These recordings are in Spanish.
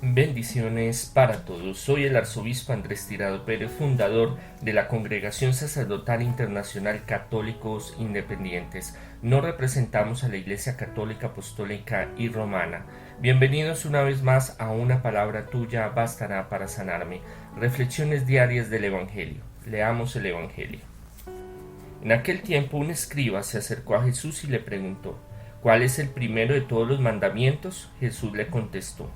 Bendiciones para todos. Soy el arzobispo Andrés Tirado Pérez, fundador de la Congregación Sacerdotal Internacional Católicos Independientes. No representamos a la Iglesia Católica Apostólica y Romana. Bienvenidos una vez más a Una palabra tuya bastará para sanarme. Reflexiones diarias del Evangelio. Leamos el Evangelio. En aquel tiempo un escriba se acercó a Jesús y le preguntó: ¿cuál es el primero de todos los mandamientos? Jesús le contestó: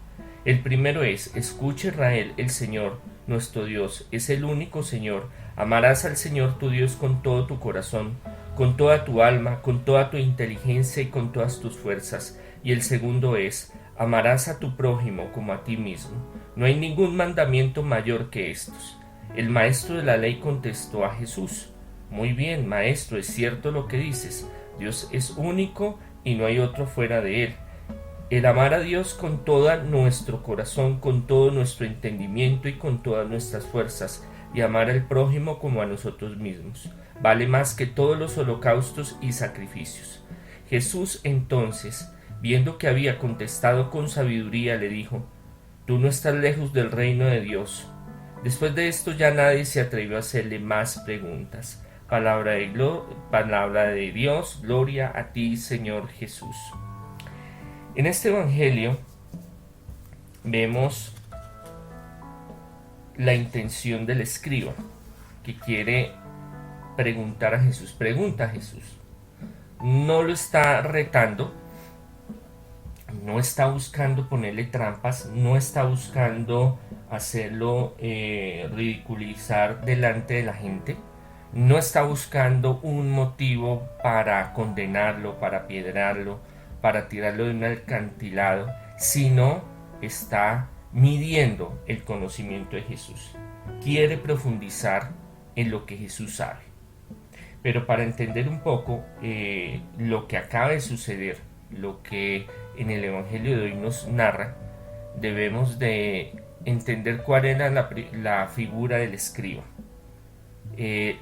el primero es: escucha Israel, el Señor, nuestro Dios, es el único Señor. Amarás al Señor tu Dios con todo tu corazón, con toda tu alma, con toda tu inteligencia y con todas tus fuerzas. Y el segundo es: amarás a tu prójimo como a ti mismo. No hay ningún mandamiento mayor que estos. El maestro de la ley contestó a Jesús: muy bien, maestro, es cierto lo que dices. Dios es único y no hay otro fuera de él. El amar a Dios con todo nuestro corazón, con todo nuestro entendimiento y con todas nuestras fuerzas, y amar al prójimo como a nosotros mismos, vale más que todos los holocaustos y sacrificios. Jesús entonces, viendo que había contestado con sabiduría, le dijo: tú no estás lejos del reino de Dios. Después de esto ya nadie se atrevió a hacerle más preguntas. Palabra de Dios, gloria a ti, Señor Jesús. En este Evangelio vemos la intención del escriba que quiere preguntar a Jesús. Pregunta a Jesús. No lo está retando, no está buscando ponerle trampas, no está buscando hacerlo ridiculizar delante de la gente, no está buscando un motivo para condenarlo, para apiedrarlo, para tirarlo de un acantilado, sino está midiendo el conocimiento de Jesús. Quiere profundizar en lo que Jesús sabe. Pero para entender un poco lo que acaba de suceder, lo que en el Evangelio de hoy nos narra, debemos de entender cuál era la figura del escriba.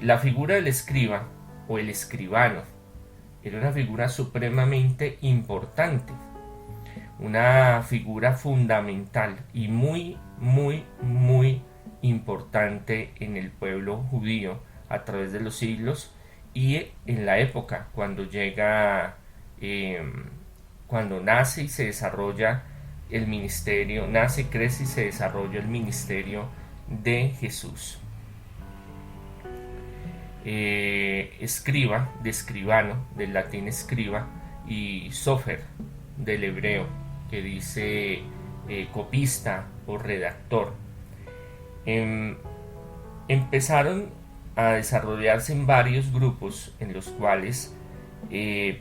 La figura del escriba o el escribano era una figura supremamente importante, una figura fundamental y muy importante en el pueblo judío a través de los siglos y en la época cuando llega, cuando nace y se desarrolla el ministerio, nace, crece y se desarrolla el ministerio de Jesús. Escriba, de escribano, del latín escriba, y sofer, del hebreo, que dice copista o redactor. Empezaron a desarrollarse en varios grupos en los cuales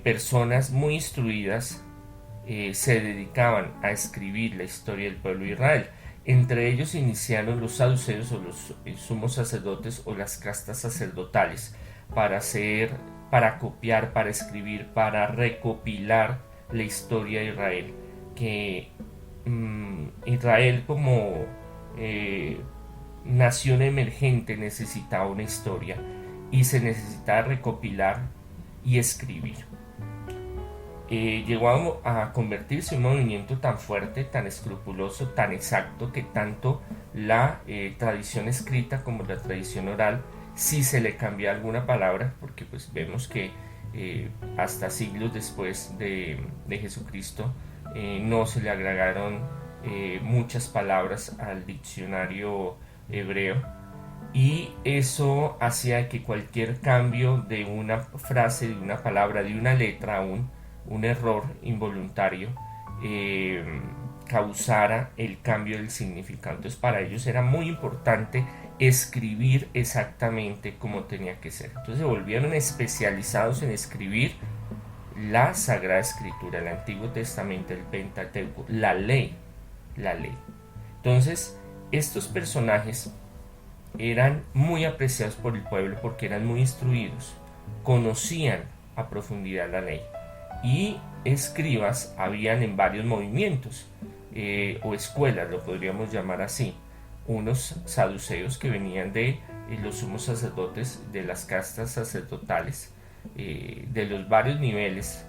personas muy instruidas se dedicaban a escribir la historia del pueblo de Israel. Entre ellos iniciaron los saduceos o los sumos sacerdotes o las castas sacerdotales para copiar, para escribir, para recopilar la historia de Israel. Que Israel como nación emergente necesitaba una historia y se necesitaba recopilar y escribir. Llegó a convertirse en un movimiento tan fuerte, tan escrupuloso, tan exacto, que tanto la tradición escrita como la tradición oral, si se le cambia alguna palabra, porque pues vemos que hasta siglos después de Jesucristo no se le agregaron muchas palabras al diccionario hebreo, y eso hacía que cualquier cambio de una frase, de una palabra, de una letra aún, un error involuntario, causara el cambio del significado. Entonces para ellos era muy importante escribir exactamente como tenía que ser. Entonces se volvieron especializados en escribir la Sagrada Escritura, el Antiguo Testamento, el Pentateuco, la ley. Entonces estos personajes eran muy apreciados por el pueblo porque eran muy instruidos, conocían a profundidad la ley. Y escribas habían en varios movimientos o escuelas, lo podríamos llamar así. Unos saduceos que venían de los sumos sacerdotes, de las castas sacerdotales, de los varios niveles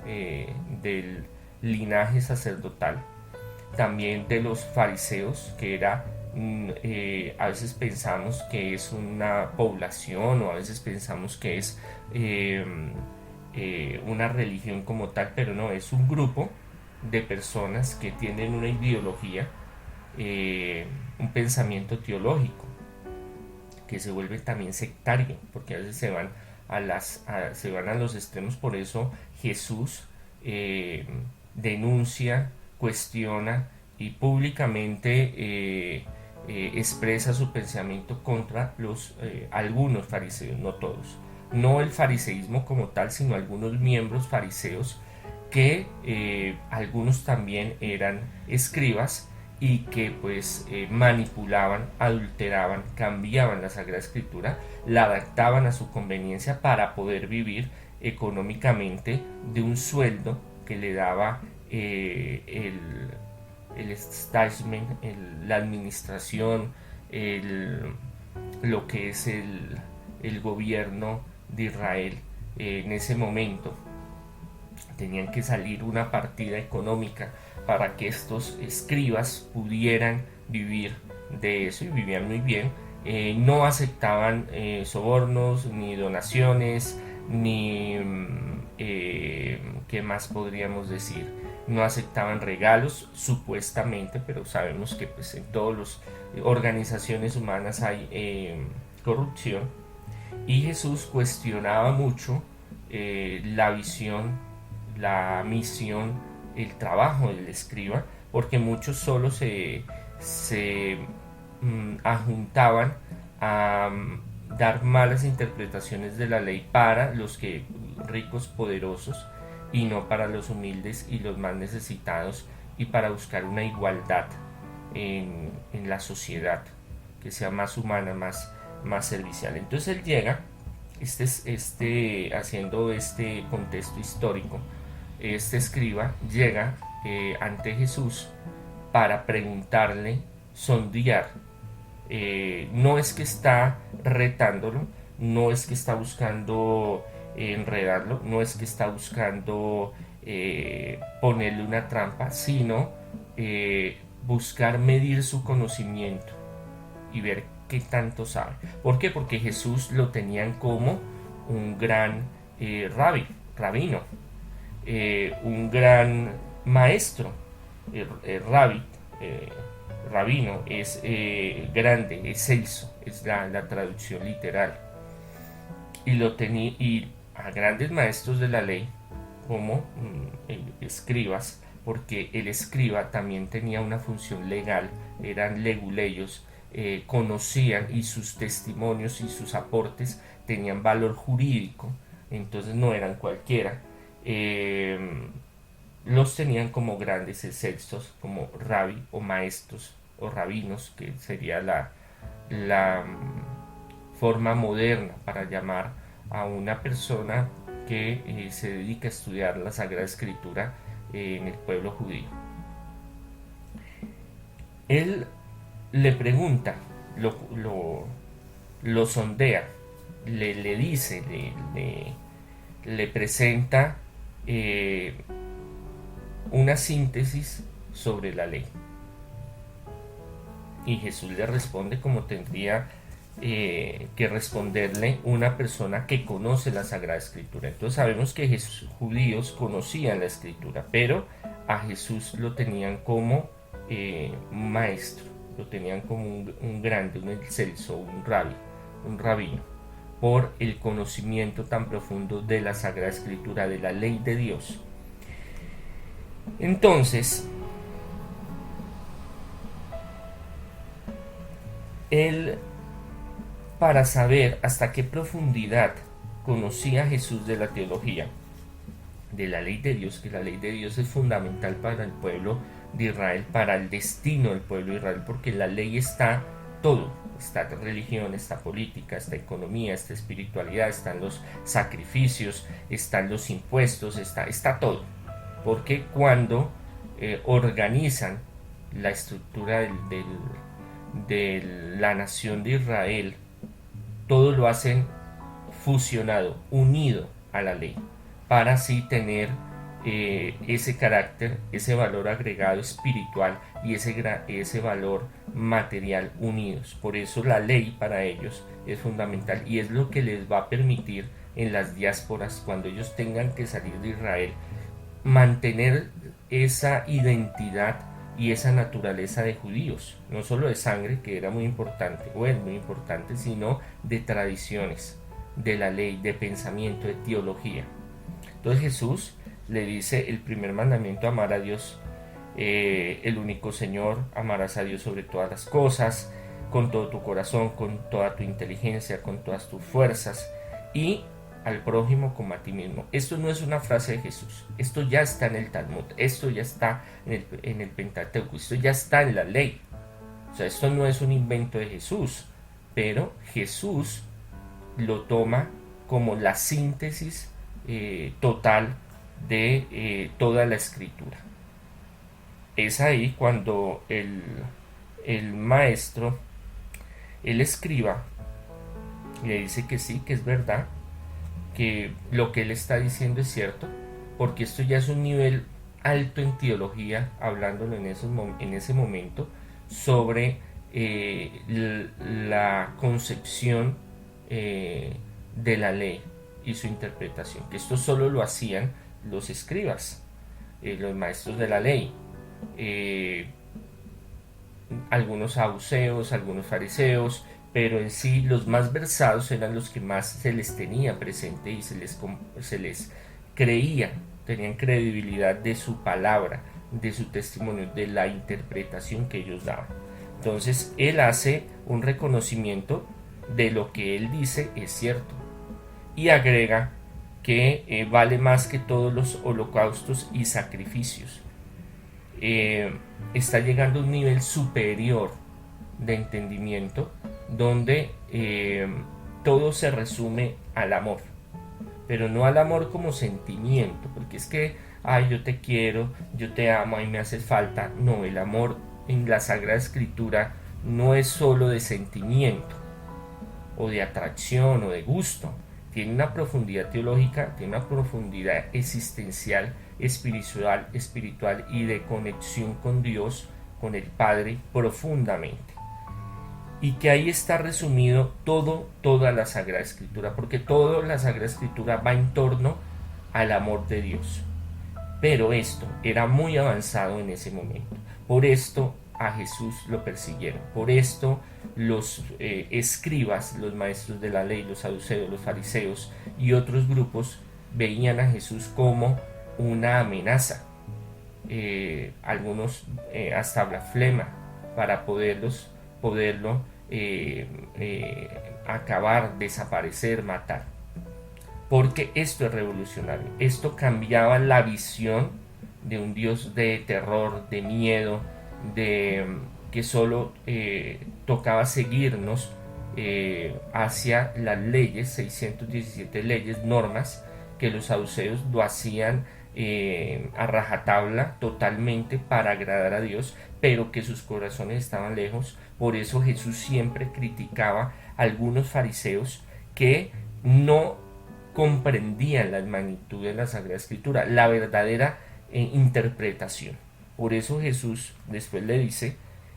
del linaje sacerdotal, también de los fariseos, que era, a veces pensamos que es una población, o a veces pensamos que es una religión como tal, pero no, es un grupo de personas que tienen una ideología, un pensamiento teológico, que se vuelve también sectario, porque a veces se van a los extremos. Por eso Jesús denuncia, cuestiona y públicamente expresa su pensamiento contra algunos fariseos, no todos. No el fariseísmo como tal, sino algunos miembros fariseos que algunos también eran escribas y que pues manipulaban, adulteraban, cambiaban la Sagrada Escritura, la adaptaban a su conveniencia para poder vivir económicamente de un sueldo que le daba el establishment, la administración, lo que es el gobierno de Israel en ese momento. Tenían que salir una partida económica para que estos escribas pudieran vivir de eso, y vivían muy bien. No aceptaban sobornos, ni donaciones, ni ¿qué más podríamos decir? No aceptaban regalos, supuestamente, pero sabemos que pues, en todas las organizaciones humanas hay corrupción. Y Jesús cuestionaba mucho la visión, la misión, el trabajo del escriba, porque muchos solo se ajuntaban a dar malas interpretaciones de la ley para los ricos poderosos, y no para los humildes y los más necesitados, y para buscar una igualdad en la sociedad que sea más humana, más servicial. Entonces él llega, haciendo este contexto histórico, este escriba llega ante Jesús para preguntarle, sondear. No es que está retándolo, no es que está buscando enredarlo, no es que está buscando ponerle una trampa, sino buscar medir su conocimiento y ver qué tanto sabe. ¿Por qué? Porque Jesús lo tenían como un gran rabino, un gran maestro. Rabino es grande, excelso, es la traducción literal. Y a grandes maestros de la ley como escribas, porque el escriba también tenía una función legal, eran leguleyos, conocían, y sus testimonios y sus aportes tenían valor jurídico, entonces no eran cualquiera. Los tenían como grandes excelsos, como rabí o maestros o rabinos, que sería la forma moderna para llamar a una persona que se dedica a estudiar la Sagrada Escritura en el pueblo judío. Él le pregunta, lo sondea, le dice, le presenta una síntesis sobre la ley. Y Jesús le responde como tendría que responderle una persona que conoce la Sagrada Escritura. Entonces sabemos que los judíos conocían la Escritura, pero a Jesús lo tenían como maestro, lo tenían como un grande, un excelso, un rabino, por el conocimiento tan profundo de la Sagrada Escritura, de la ley de Dios. Entonces, él, para saber hasta qué profundidad conocía Jesús de la teología, de la ley de Dios, que la ley de Dios es fundamental para el pueblo de Israel, para el destino del pueblo de Israel, porque en la ley está todo, está religión, está política, está economía, está espiritualidad, están los sacrificios, están los impuestos, está todo, porque cuando organizan la estructura de la nación de Israel, todo lo hacen fusionado, unido a la ley, para así tener ese carácter, ese valor agregado espiritual y ese valor material unidos. Por eso la ley para ellos es fundamental y es lo que les va a permitir en las diásporas, cuando ellos tengan que salir de Israel, mantener esa identidad y esa naturaleza de judíos, no solo de sangre, que era muy importante o es muy importante, sino de tradiciones, de la ley, de pensamiento, de teología. Entonces Jesús le dice el primer mandamiento: amar a Dios, el único Señor. Amarás a Dios sobre todas las cosas, con todo tu corazón, con toda tu inteligencia, con todas tus fuerzas, y al prójimo como a ti mismo. Esto no es una frase de Jesús, esto ya está en el Talmud, esto ya está en el Pentateuco, esto ya está en la ley. O sea, esto no es un invento de Jesús, pero Jesús lo toma como la síntesis total de toda la escritura. Es ahí cuando el maestro, el escriba, le dice que sí, que es verdad, que lo que él está diciendo es cierto, porque esto ya es un nivel alto en teología, hablándolo en ese momento, sobre la concepción de la ley y su interpretación, que esto solo lo hacían los escribas, los maestros de la ley, algunos saduceos, algunos fariseos, pero en sí los más versados eran los que más se les tenía presente y se les creía, tenían credibilidad de su palabra, de su testimonio, de la interpretación que ellos daban. Entonces él hace un reconocimiento de lo que él dice es cierto y agrega que vale más que todos los holocaustos y sacrificios. Está llegando a un nivel superior de entendimiento donde todo se resume al amor, pero no al amor como sentimiento, porque es que, ay, yo te quiero, yo te amo, ay, me hace falta. No, el amor en la Sagrada Escritura no es solo de sentimiento o de atracción o de gusto, tiene una profundidad teológica, tiene una profundidad existencial, espiritual y de conexión con Dios, con el Padre profundamente. Y que ahí está resumido toda la Sagrada Escritura, porque toda la Sagrada Escritura va en torno al amor de Dios. Pero esto era muy avanzado en ese momento. Por esto a Jesús lo persiguieron. Por esto los escribas, los maestros de la ley, los saduceos, los fariseos y otros grupos veían a Jesús como una amenaza. Algunos hasta blasfema para poderlo acabar, desaparecer, matar. Porque esto es revolucionario. Esto cambiaba la visión de un Dios de terror, de miedo, de que solo tocaba seguirnos hacia las leyes, 617 leyes, normas, que los saduceos lo hacían a rajatabla totalmente para agradar a Dios, pero que sus corazones estaban lejos. Por eso Jesús siempre criticaba a algunos fariseos que no comprendían la magnitud de la Sagrada Escritura, la verdadera interpretación. Por eso Jesús después le dice,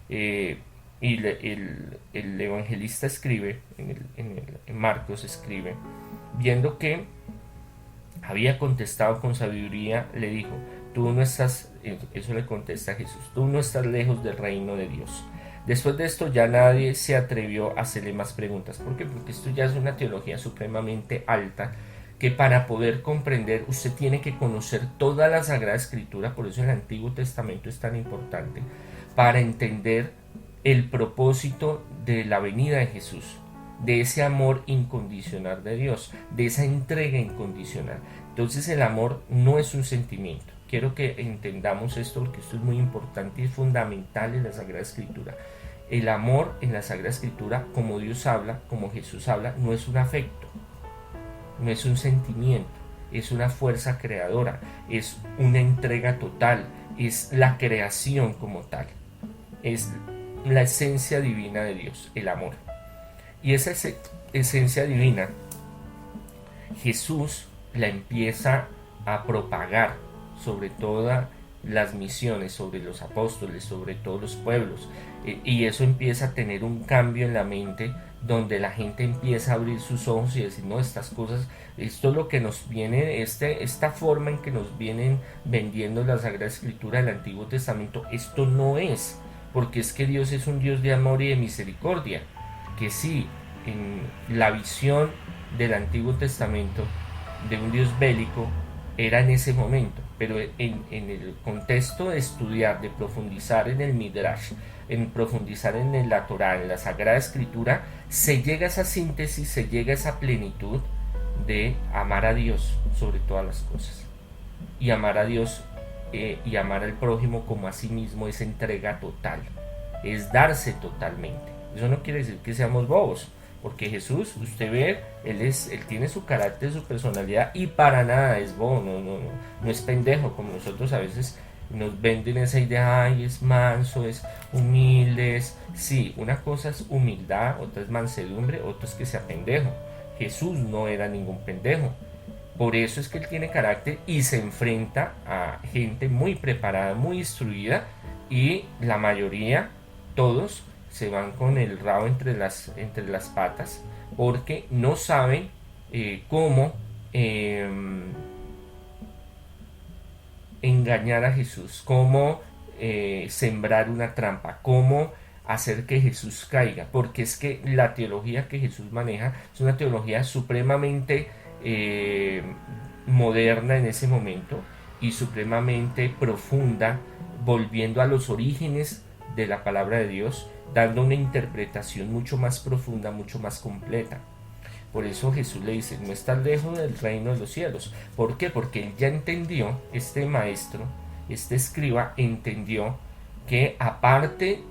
el evangelista escribe, en Marcos escribe, viendo que había contestado con sabiduría, le dijo: tú no estás, eso le contesta Jesús, tú no estás lejos del reino de Dios. Después de esto ya nadie se atrevió a hacerle más preguntas. ¿Por qué? Porque esto ya es una teología supremamente alta, que para poder comprender usted tiene que conocer toda la Sagrada Escritura. Por eso el Antiguo Testamento es tan importante, para entender el propósito de la venida de Jesús, de ese amor incondicional de Dios, de esa entrega incondicional. Entonces el amor no es un sentimiento. Quiero que entendamos esto, porque esto es muy importante y es fundamental en la Sagrada Escritura. El amor en la Sagrada Escritura, como Dios habla, como Jesús habla, no es un afecto, no es un sentimiento, es una fuerza creadora, es una entrega total, es la creación como tal, es la esencia divina de Dios, el amor. Y esa esencia divina Jesús la empieza a propagar, sobre todas las misiones, sobre los apóstoles, sobre todos los pueblos. Y eso empieza a tener un cambio en la mente donde la gente empieza a abrir sus ojos y decir, no, estas cosas, esto es lo que nos viene, esta forma en que nos vienen vendiendo la Sagrada Escritura del Antiguo Testamento, esto no es, porque es que Dios es un Dios de amor y de misericordia, que sí, en la visión del Antiguo Testamento de un Dios bélico era en ese momento, pero en el contexto de estudiar, de profundizar en el Midrash, en profundizar en la Torah, en la Sagrada Escritura, se llega a esa síntesis, se llega a esa plenitud de amar a Dios sobre todas las cosas. Y amar a Dios y amar al prójimo como a sí mismo es entrega total, es darse totalmente. Eso no quiere decir que seamos bobos, porque Jesús, usted ve, él tiene su carácter, su personalidad, y para nada es bobo, no es pendejo, como nosotros a veces nos venden esa idea, ay, es manso, es humilde, sí, una cosa es humildad, otra es mansedumbre, otra es que sea pendejo. Jesús no era ningún pendejo. Por eso es que él tiene carácter y se enfrenta a gente muy preparada, muy instruida, y la mayoría, todos, se van con el rabo entre las patas porque no saben cómo engañar a Jesús, cómo sembrar una trampa, cómo hacer que Jesús caiga, porque es que la teología que Jesús maneja es una teología supremamente moderna en ese momento y supremamente profunda, volviendo a los orígenes de la palabra de Dios, dando una interpretación mucho más profunda, mucho más completa. Por eso Jesús le dice, no estás lejos del reino de los cielos. ¿Por qué? Porque él ya entendió, este maestro, este escriba, entendió que aparte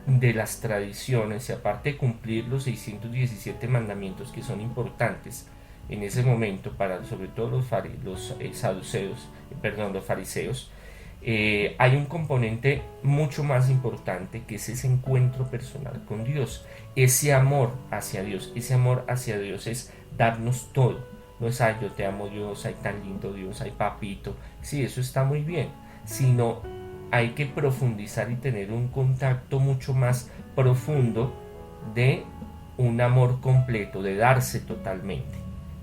de las tradiciones y aparte de cumplir los 617 mandamientos que son importantes en ese momento para sobre todo los saduceos, perdón, los fariseos, hay un componente mucho más importante que es ese encuentro personal con Dios, ese amor hacia Dios. Ese amor hacia Dios es darnos todo. No es, ay, yo te amo Dios, ay, tan lindo Dios, ay, papito. Sí, eso está muy bien, sino hay que profundizar y tener un contacto mucho más profundo de un amor completo, de darse totalmente.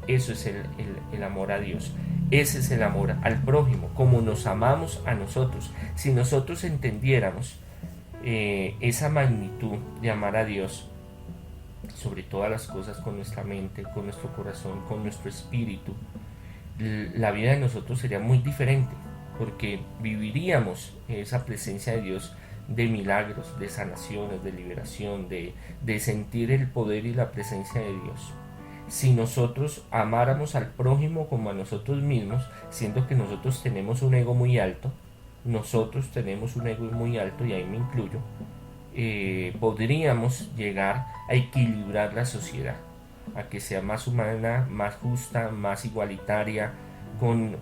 Eso es el amor a Dios. Ese es el amor al prójimo, como nos amamos a nosotros. Si nosotros entendiéramos esa magnitud de amar a Dios sobre todas las cosas, con nuestra mente, con nuestro corazón, con nuestro espíritu, la vida de nosotros sería muy diferente, porque viviríamos esa presencia de Dios, de milagros, de sanaciones, de liberación, de sentir el poder y la presencia de Dios. Si nosotros amáramos al prójimo como a nosotros mismos, siendo que nosotros tenemos un ego muy alto, y ahí me incluyo, podríamos llegar a equilibrar la sociedad, a que sea más humana, más justa, más igualitaria, con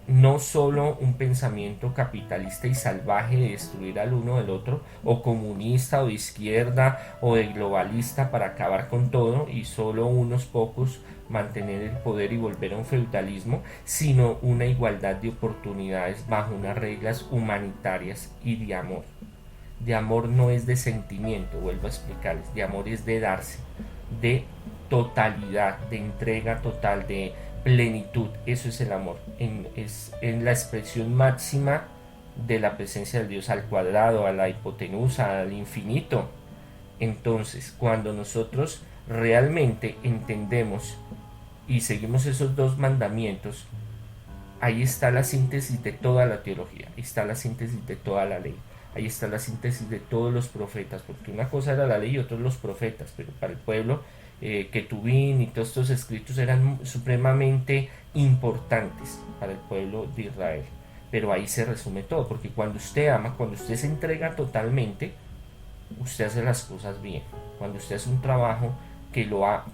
no solo un pensamiento capitalista y salvaje de destruir al uno del otro, o comunista o de izquierda o de globalista para acabar con todo y solo unos pocos mantener el poder y volver a un feudalismo, sino una igualdad de oportunidades bajo unas reglas humanitarias y de amor. De amor no es de sentimiento, vuelvo a explicarles, de amor es de darse, de totalidad, de entrega total, de plenitud. Eso es el amor, es en la expresión máxima de la presencia de Dios, al cuadrado, a la hipotenusa, al infinito. Entonces, cuando nosotros realmente entendemos y seguimos esos dos mandamientos, ahí está la síntesis de toda la teología, ahí está la síntesis de toda la ley, ahí está la síntesis de todos los profetas, porque una cosa era la ley y otra los profetas, pero para el pueblo Ketubín y todos estos escritos eran supremamente importantes para el pueblo de Israel. Pero ahí se resume todo, porque cuando usted ama, cuando usted se entrega totalmente, usted hace las cosas bien. Cuando usted hace un trabajo que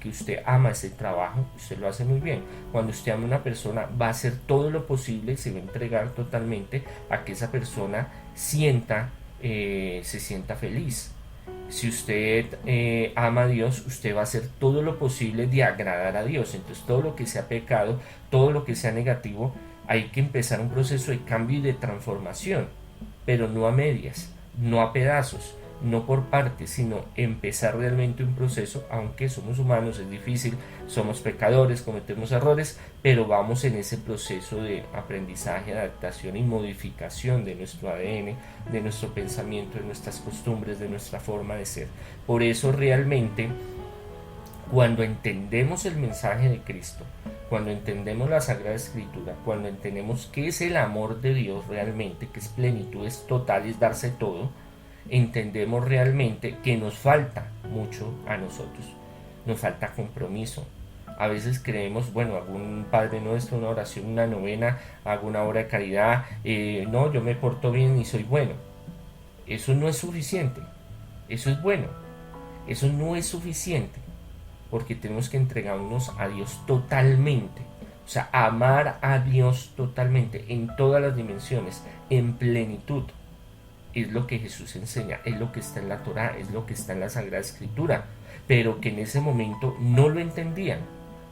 usted ama ese trabajo, usted lo hace muy bien. Cuando usted ama a una persona, va a hacer todo lo posible, se va a entregar totalmente a que esa persona se sienta feliz. Si usted ama a Dios, usted va a hacer todo lo posible de agradar a Dios. Entonces todo lo que sea pecado, todo lo que sea negativo, Hay que empezar un proceso de cambio y de transformación, pero no a medias, no a pedazos, no por partes, sino empezar realmente un proceso, aunque somos humanos, es difícil, somos pecadores, cometemos errores, pero vamos en ese proceso de aprendizaje, adaptación y modificación de nuestro ADN, de nuestro pensamiento, de nuestras costumbres, de nuestra forma de ser. Por eso realmente, cuando entendemos el mensaje de Cristo, cuando entendemos la Sagrada Escritura, cuando entendemos qué es el amor de Dios realmente, que es plenitud, es total, es darse todo, entendemos realmente que nos falta mucho a nosotros, nos falta compromiso. A veces creemos, bueno, hago un Padre Nuestro, una oración, una novena, hago una obra de caridad, no, yo me porto bien y soy bueno. Eso no es suficiente, eso es bueno, eso no es suficiente, porque tenemos que entregarnos a Dios totalmente. O sea, amar a Dios totalmente, en todas las dimensiones, en plenitud. Es lo que Jesús enseña, es lo que está en la Torá, es lo que está en la Sagrada Escritura, pero que en ese momento no lo entendían,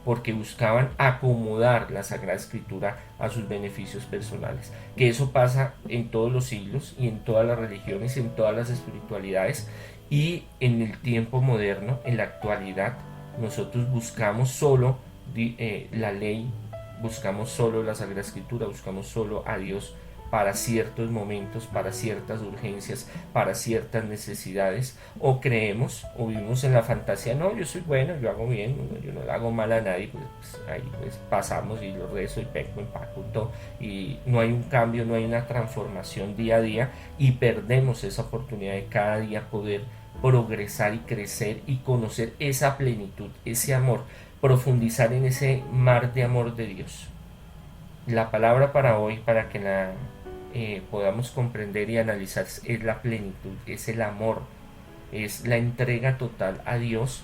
porque buscaban acomodar la Sagrada Escritura a sus beneficios personales. Que eso pasa en todos los siglos y en todas las religiones, en todas las espiritualidades, y en el tiempo moderno, en la actualidad, nosotros buscamos solo la ley, buscamos solo la Sagrada Escritura, buscamos solo a Dios para ciertos momentos, para ciertas urgencias, para ciertas necesidades, o creemos o vivimos en la fantasía, no, yo soy bueno, yo hago bien, yo no le hago mal a nadie, pues ahí pues pasamos y lo rezo y peco, empaco todo, y no hay un cambio, no hay una transformación día a día, y perdemos esa oportunidad de cada día poder progresar y crecer y conocer esa plenitud, ese amor, profundizar en ese mar de amor de Dios. La palabra para hoy, para que la podamos comprender y analizar, es la plenitud, es el amor, es la entrega total a Dios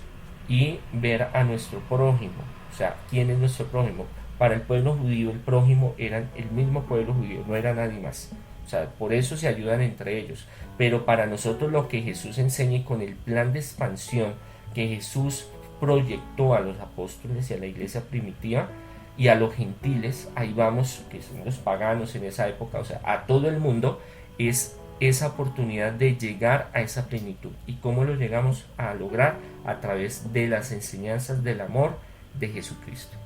y ver a nuestro prójimo. O sea, ¿quién es nuestro prójimo? Para el pueblo judío el prójimo era el mismo pueblo judío, no era nadie más. O sea, por eso se ayudan entre ellos. Pero para nosotros lo que Jesús enseña y con el plan de expansión que Jesús proyectó a los apóstoles y a la iglesia primitiva y a los gentiles, ahí vamos, que son los paganos en esa época, o sea, a todo el mundo, es esa oportunidad de llegar a esa plenitud. ¿Y cómo lo llegamos a lograr? A través de las enseñanzas del amor de Jesucristo.